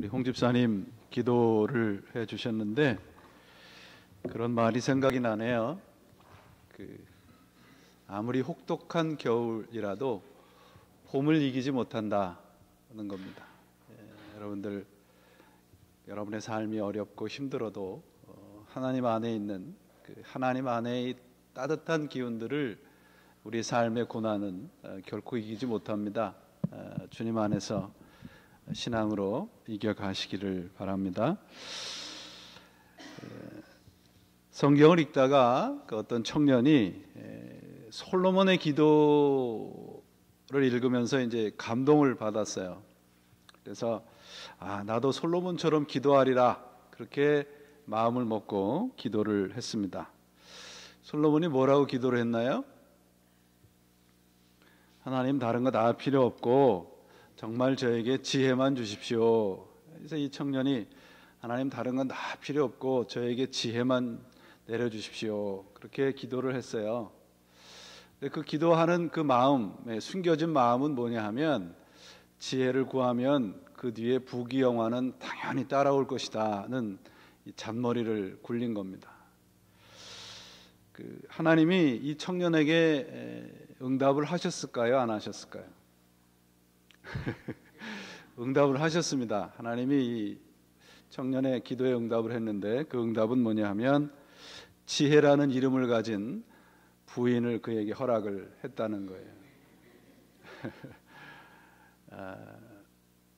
우리 홍 집사님 기도를 해 주셨는데 그런 말이 생각이 나네요. 아무리 혹독한 겨울이라도 봄을 이기지 못한다는 겁니다. 여러분들, 여러분의 삶이 어렵고 힘들어도 하나님 안에 있는 하나님 안의 따뜻한 기운들을 우리 삶의 고난은 결코 이기지 못합니다. 주님 안에서 신앙으로 이겨가시기를 바랍니다. 성경을 읽다가 어떤 청년이 솔로몬의 기도를 읽으면서 이제 감동을 받았어요. 그래서 나도 솔로몬처럼 기도하리라, 그렇게 마음을 먹고 기도를 했습니다. 솔로몬이 뭐라고 기도를 했나요? 하나님, 다른 거 다 필요 없고 정말 저에게 지혜만 주십시오. 그래서 이 청년이 하나님, 다른 건 다 필요 없고 저에게 지혜만 내려주십시오, 그렇게 기도를 했어요. 근데 그 기도하는 그 마음에 숨겨진 마음은 뭐냐 하면, 지혜를 구하면 그 뒤에 부귀영화는 당연히 따라올 것이다는 잔머리를 굴린 겁니다. 하나님이 이 청년에게 응답을 하셨을까요? 안 하셨을까요? 응답을 하셨습니다. 하나님이 이 청년의 기도에 응답을 했는데, 그 응답은 뭐냐 하면 지혜라는 이름을 가진 부인을 그에게 허락을 했다는 거예요.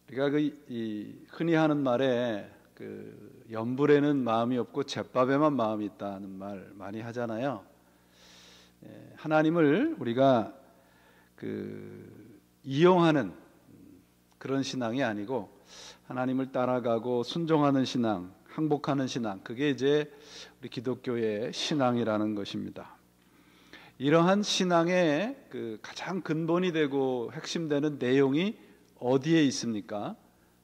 그러니까 흔히 하는 말에 연불에는 마음이 없고 잿밥에만 마음이 있다는 말 많이 하잖아요. 하나님을 우리가 이용하는 그런 신앙이 아니고 하나님을 따라가고 순종하는 신앙, 항복하는 신앙, 그게 이제 우리 기독교의 신앙이라는 것입니다. 이러한 신앙의 가장 근본이 되고 핵심되는 내용이 어디에 있습니까?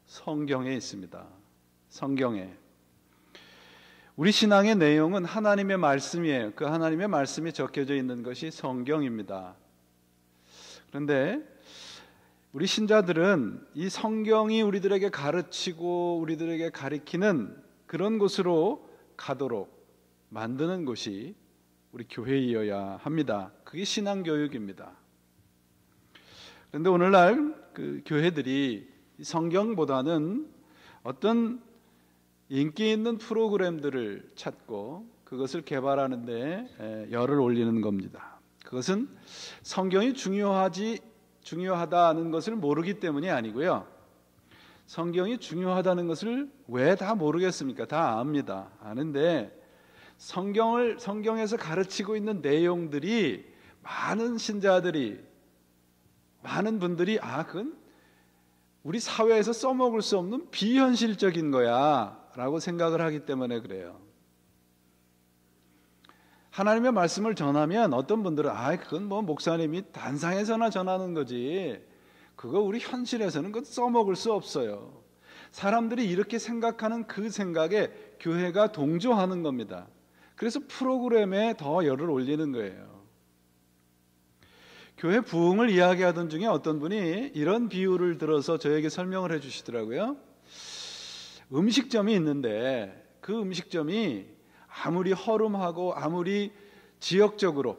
성경에 있습니다. 성경에. 우리 신앙의 내용은 하나님의 말씀이에요. 그 하나님의 말씀이 적혀져 있는 것이 성경입니다. 그런데 우리 신자들은 이 성경이 우리들에게 가르치고 우리들에게 가르치는 그런 곳으로 가도록 만드는 곳이 우리 교회이어야 합니다. 그게 신앙교육입니다. 그런데 오늘날 교회들이 성경보다는 어떤 인기 있는 프로그램들을 찾고 그것을 개발하는 데 열을 올리는 겁니다. 그것은 성경이 중요하다는 것을 모르기 때문이 아니고요. 성경이 중요하다는 것을 왜 다 모르겠습니까? 다 압니다. 아는데 성경에서 가르치고 있는 내용들이 많은 신자들이, 많은 분들이 그건 우리 사회에서 써먹을 수 없는 비현실적인 거야 라고 생각을 하기 때문에 그래요. 하나님의 말씀을 전하면 어떤 분들은 그건 뭐 목사님이 단상에서나 전하는 거지, 그거 우리 현실에서는 그건 써먹을 수 없어요. 사람들이 이렇게 생각하는 그 생각에 교회가 동조하는 겁니다. 그래서 프로그램에 더 열을 올리는 거예요. 교회 부흥을 이야기하던 중에 어떤 분이 이런 비유를 들어서 저에게 설명을 해 주시더라고요. 음식점이 있는데 그 음식점이 아무리 허름하고 아무리 지역적으로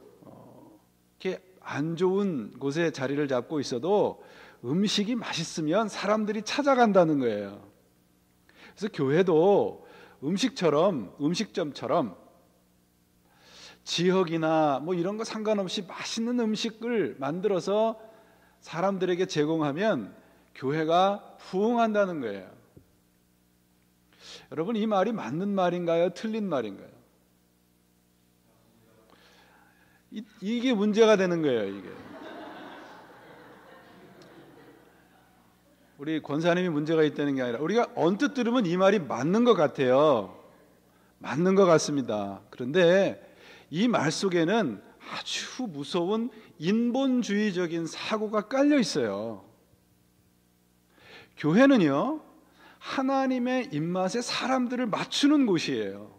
이렇게 안 좋은 곳에 자리를 잡고 있어도 음식이 맛있으면 사람들이 찾아간다는 거예요. 그래서 교회도 음식점처럼 지역이나 뭐 이런 거 상관없이 맛있는 음식을 만들어서 사람들에게 제공하면 교회가 부흥한다는 거예요. 여러분, 이 말이 맞는 말인가요? 틀린 말인가요? 이게 문제가 되는 거예요. 이게 우리 권사님이 문제가 있다는 게 아니라 우리가 언뜻 들으면 이 말이 맞는 것 같아요. 맞는 것 같습니다. 그런데 이 말 속에는 아주 무서운 인본주의적인 사고가 깔려 있어요. 교회는요, 하나님의 입맛에 사람들을 맞추는 곳이에요.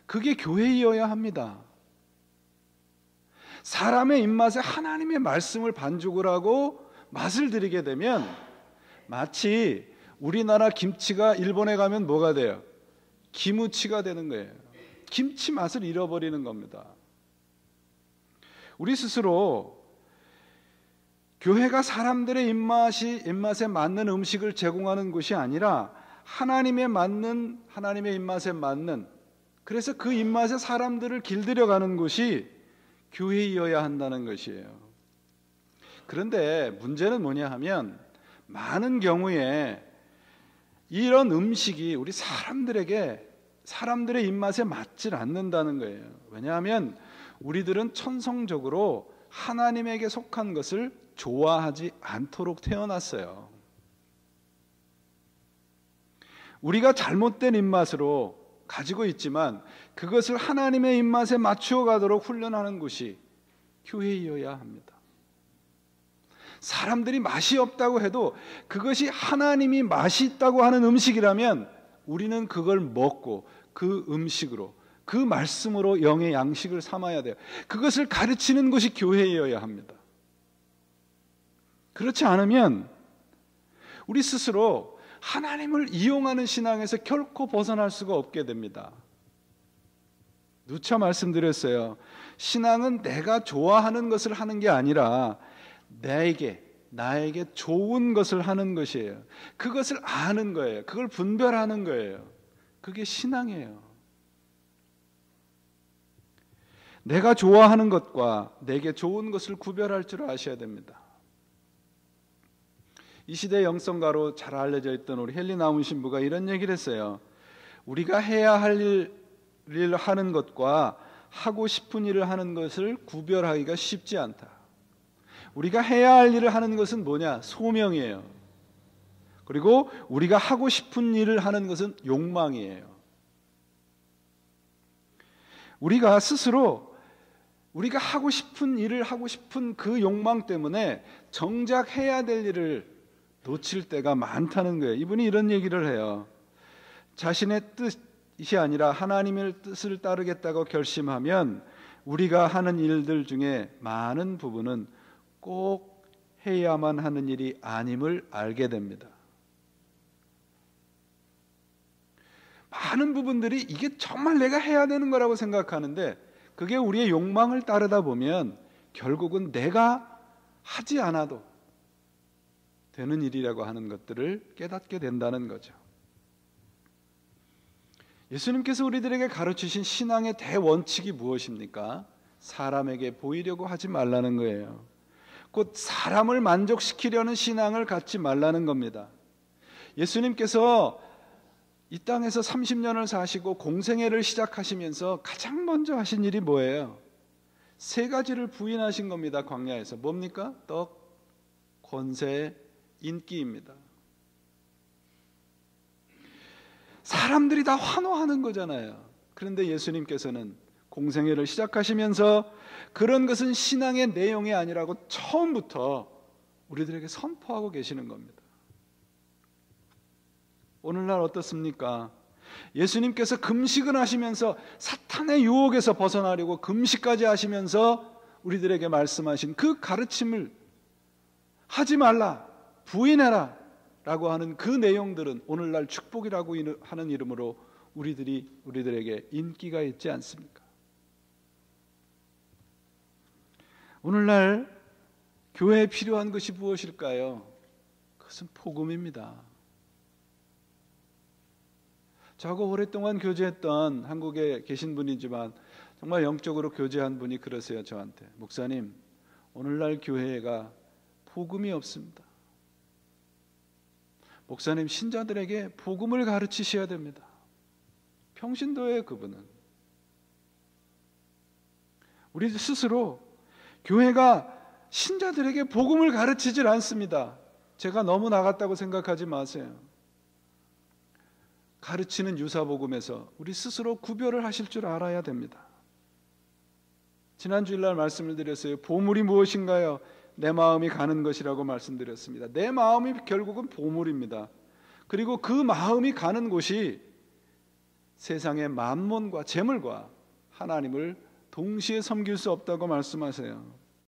그게 교회이어야 합니다. 사람의 입맛에 하나님의 말씀을 반죽을 하고 맛을 들이게 되면 마치 우리나라 김치가 일본에 가면 뭐가 돼요? 기무치가 되는 거예요. 김치 맛을 잃어버리는 겁니다. 우리 스스로 교회가 사람들의 입맛에 맞는 음식을 제공하는 것이 아니라 하나님의 입맛에 맞는, 그래서 그 입맛에 사람들을 길들여가는 것이 교회이어야 한다는 것이에요. 그런데 문제는 뭐냐 하면 많은 경우에 이런 음식이 우리 사람들의 입맛에 맞질 않는다는 거예요. 왜냐하면 우리들은 천성적으로 하나님에게 속한 것을 좋아하지 않도록 태어났어요. 우리가 잘못된 입맛으로 가지고 있지만 그것을 하나님의 입맛에 맞추어 가도록 훈련하는 것이 교회이어야 합니다. 사람들이 맛이 없다고 해도 그것이 하나님이 맛이 있다고 하는 음식이라면 우리는 그걸 먹고 그 음식으로, 그 말씀으로 영의 양식을 삼아야 돼요. 그것을 가르치는 것이 교회이어야 합니다. 그렇지 않으면 우리 스스로 하나님을 이용하는 신앙에서 결코 벗어날 수가 없게 됩니다. 누차 말씀드렸어요. 신앙은 내가 좋아하는 것을 하는 게 아니라 나에게 좋은 것을 하는 것이에요. 그것을 아는 거예요. 그걸 분별하는 거예요. 그게 신앙이에요. 내가 좋아하는 것과 내게 좋은 것을 구별할 줄 아셔야 됩니다. 이 시대 영성가로 잘 알려져 있던 우리 헨리 나운 신부가 이런 얘기를 했어요. 우리가 해야 할 일을 하는 것과 하고 싶은 일을 하는 것을 구별하기가 쉽지 않다. 우리가 해야 할 일을 하는 것은 뭐냐? 소명이에요. 그리고 우리가 하고 싶은 일을 하는 것은 욕망이에요. 우리가 스스로 우리가 하고 싶은 일을 하고 싶은 그 욕망 때문에 정작 해야 될 일을 놓칠 때가 많다는 거예요. 이분이 이런 얘기를 해요. 자신의 뜻이 아니라 하나님의 뜻을 따르겠다고 결심하면 우리가 하는 일들 중에 많은 부분은 꼭 해야만 하는 일이 아님을 알게 됩니다. 많은 부분들이 이게 정말 내가 해야 되는 거라고 생각하는데 그게 우리의 욕망을 따르다 보면 결국은 내가 하지 않아도 되는 일이라고 하는 것들을 깨닫게 된다는 거죠. 예수님께서 우리들에게 가르치신 신앙의 대원칙이 무엇입니까? 사람에게 보이려고 하지 말라는 거예요. 곧 사람을 만족시키려는 신앙을 갖지 말라는 겁니다. 예수님께서 이 땅에서 30년을 사시고 공생애를 시작하시면서 가장 먼저 하신 일이 뭐예요? 3가지를 부인하신 겁니다. 광야에서. 뭡니까? 떡, 권세, 인기입니다. 사람들이 다 환호하는 거잖아요. 그런데 예수님께서는 공생애를 시작하시면서 그런 것은 신앙의 내용이 아니라고 처음부터 우리들에게 선포하고 계시는 겁니다. 오늘날 어떻습니까? 예수님께서 금식을 하시면서 사탄의 유혹에서 벗어나려고 금식까지 하시면서 우리들에게 말씀하신 그 가르침을 하지 말라, 부인해라 라고 하는 그 내용들은 오늘날 축복이라고 하는 이름으로 우리들에게 인기가 있지 않습니까? 오늘날 교회에 필요한 것이 무엇일까요? 그것은 복음입니다. 저하고 오랫동안 교제했던 한국에 계신 분이지만 정말 영적으로 교제한 분이 그러세요. 저한테. 목사님, 오늘날 교회가 복음이 없습니다. 목사님, 신자들에게 복음을 가르치셔야 됩니다. 평신도예요, 그분은. 우리 스스로 교회가 신자들에게 복음을 가르치질 않습니다. 제가 너무 나갔다고 생각하지 마세요. 가르치는 유사복음에서 우리 스스로 구별을 하실 줄 알아야 됩니다. 지난 주일날 말씀을 드렸어요. 보물이 무엇인가요? 내 마음이 가는 것이라고 말씀드렸습니다. 내 마음이 결국은 보물입니다. 그리고 그 마음이 가는 곳이 세상의 만몬과 재물과 하나님을 동시에 섬길 수 없다고 말씀하세요.